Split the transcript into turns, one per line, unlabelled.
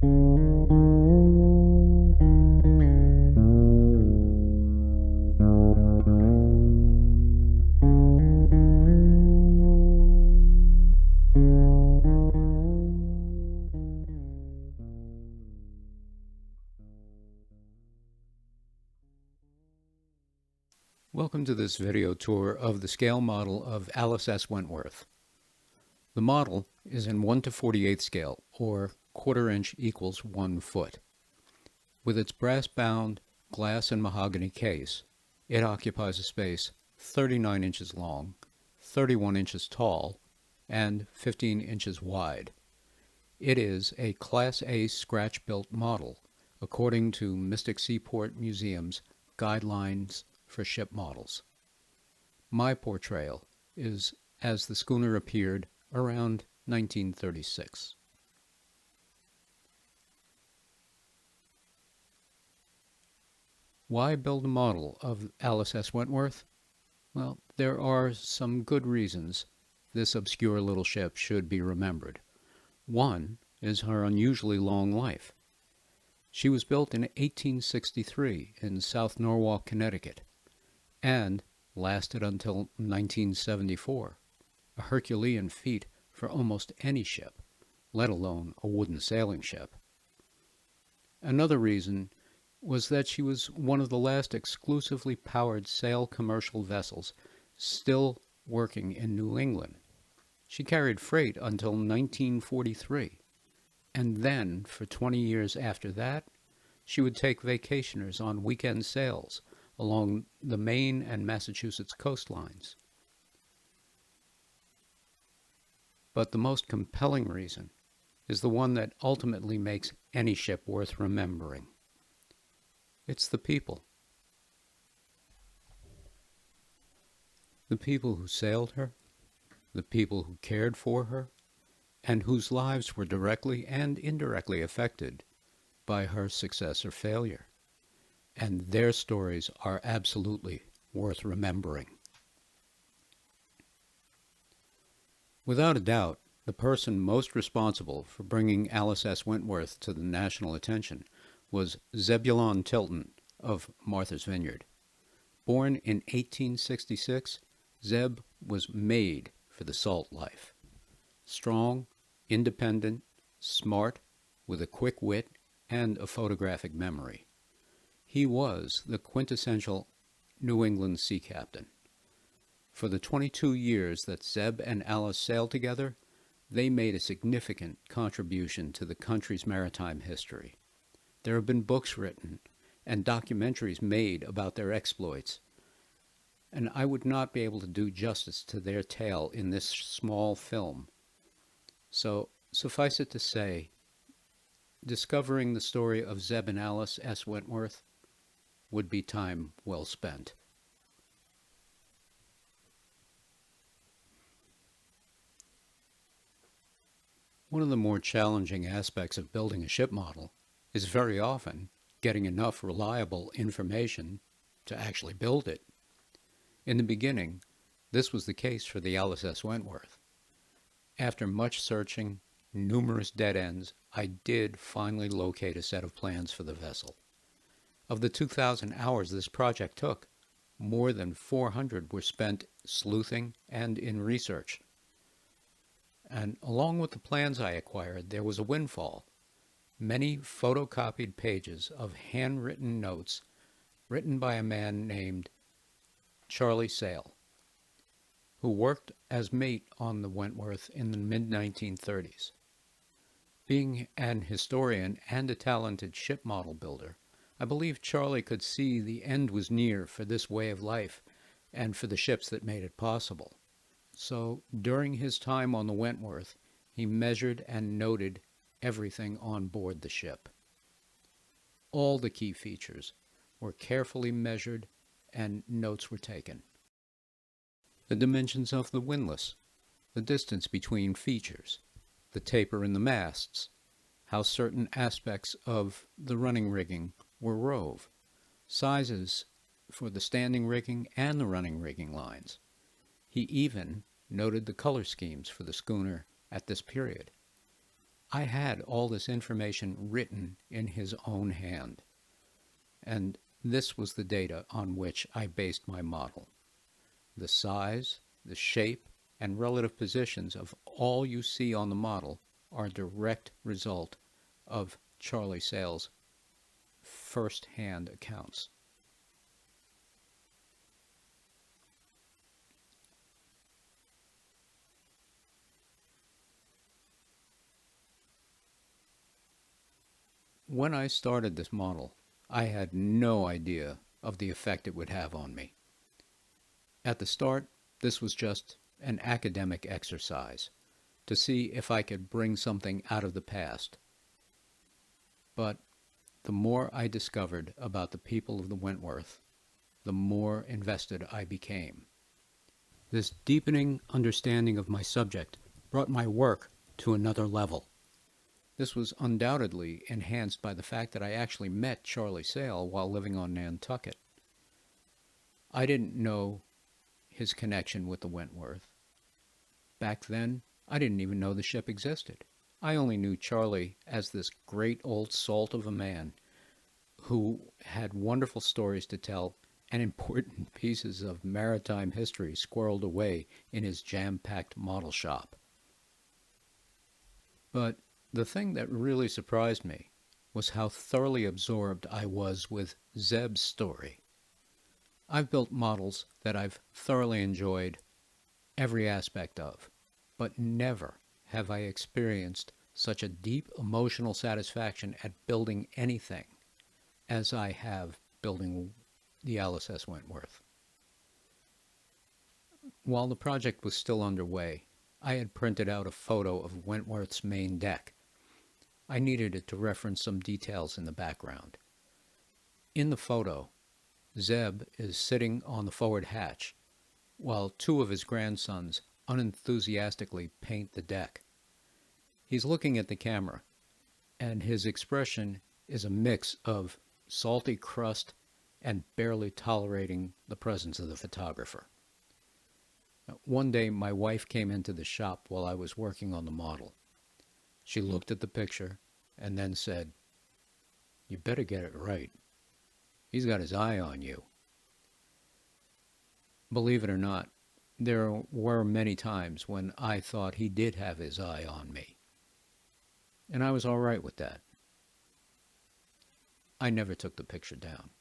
Welcome to this video tour of the scale model of Alice S. Wentworth. The model is in 1:48 scale, or quarter inch equals 1 foot. With its brass-bound glass and mahogany case, it occupies a space 39 inches long, 31 inches tall, and 15 inches wide. It is a Class A scratch-built model, according to Mystic Seaport Museum's Guidelines for Ship Models. My portrayal is as the schooner appeared around 1936. Why build a model of Alice S. Wentworth? Well, there are some good reasons this obscure little ship should be remembered. One is her unusually long life. She was built in 1863 in South Norwalk, Connecticut, and lasted until 1974, a Herculean feat for almost any ship, let alone a wooden sailing ship. Another reason was that she was one of the last exclusively powered sail commercial vessels still working in New England. She carried freight until 1943, and then for 20 years after that, she would take vacationers on weekend sails along the Maine and Massachusetts coastlines. But the most compelling reason is the one that ultimately makes any ship worth remembering. It's the people. The people who sailed her, the people who cared for her, and whose lives were directly and indirectly affected by her success or failure. And their stories are absolutely worth remembering. Without a doubt, the person most responsible for bringing Alice S. Wentworth to the national attention was Zebulon Tilton of Martha's Vineyard. Born in 1866, Zeb was made for the salt life. Strong, independent, smart, with a quick wit and a photographic memory. He was the quintessential New England sea captain. For the 22 years that Zeb and Alice sailed together, they made a significant contribution to the country's maritime history. There have been books written and documentaries made about their exploits, and I would not be able to do justice to their tale in this small film. So, suffice it to say, discovering the story of Zeb and Alice S. Wentworth would be time well spent. One of the more challenging aspects of building a ship model is very often getting enough reliable information to actually build it. In the beginning, this was the case for the Alice S. Wentworth. After much searching, numerous dead ends, I did finally locate a set of plans for the vessel. Of the 2,000 hours this project took, more than 400 were spent sleuthing and in research. And along with the plans I acquired, there was a windfall. Many photocopied pages of handwritten notes written by a man named Charlie Sale, who worked as mate on the Wentworth in the mid-1930s. Being an historian and a talented ship model builder, I believe Charlie could see the end was near for this way of life and for the ships that made it possible. So during his time on the Wentworth, he measured and noted everything on board the ship. All the key features were carefully measured and notes were taken. The dimensions of the windlass, the distance between features, the taper in the masts, how certain aspects of the running rigging were rove, sizes for the standing rigging and the running rigging lines. He even noted the color schemes for the schooner at this period. I had all this information written in his own hand, and this was the data on which I based my model. The size, the shape, and relative positions of all you see on the model are a direct result of Charlie Sale's first-hand accounts. When I started this model, I had no idea of the effect it would have on me. At the start, this was just an academic exercise to see if I could bring something out of the past. But the more I discovered about the people of the Wentworth, the more invested I became. This deepening understanding of my subject brought my work to another level. This was undoubtedly enhanced by the fact that I actually met Charlie Sale while living on Nantucket. I didn't know his connection with the Wentworth. Back then, I didn't even know the ship existed. I only knew Charlie as this great old salt of a man who had wonderful stories to tell and important pieces of maritime history squirreled away in his jam-packed model shop. But the thing that really surprised me was how thoroughly absorbed I was with Zeb's story. I've built models that I've thoroughly enjoyed every aspect of, but never have I experienced such a deep emotional satisfaction at building anything as I have building the Alice S. Wentworth. While the project was still underway, I had printed out a photo of Wentworth's main deck. I needed it to reference some details in the background. In the photo, Zeb is sitting on the forward hatch, while two of his grandsons unenthusiastically paint the deck. He's looking at the camera, and his expression is a mix of salty crust and barely tolerating the presence of the photographer. One day, my wife came into the shop while I was working on the model. She looked at the picture and then said, "You better get it right. He's got his eye on you." Believe it or not, there were many times when I thought he did have his eye on me. And I was all right with that. I never took the picture down.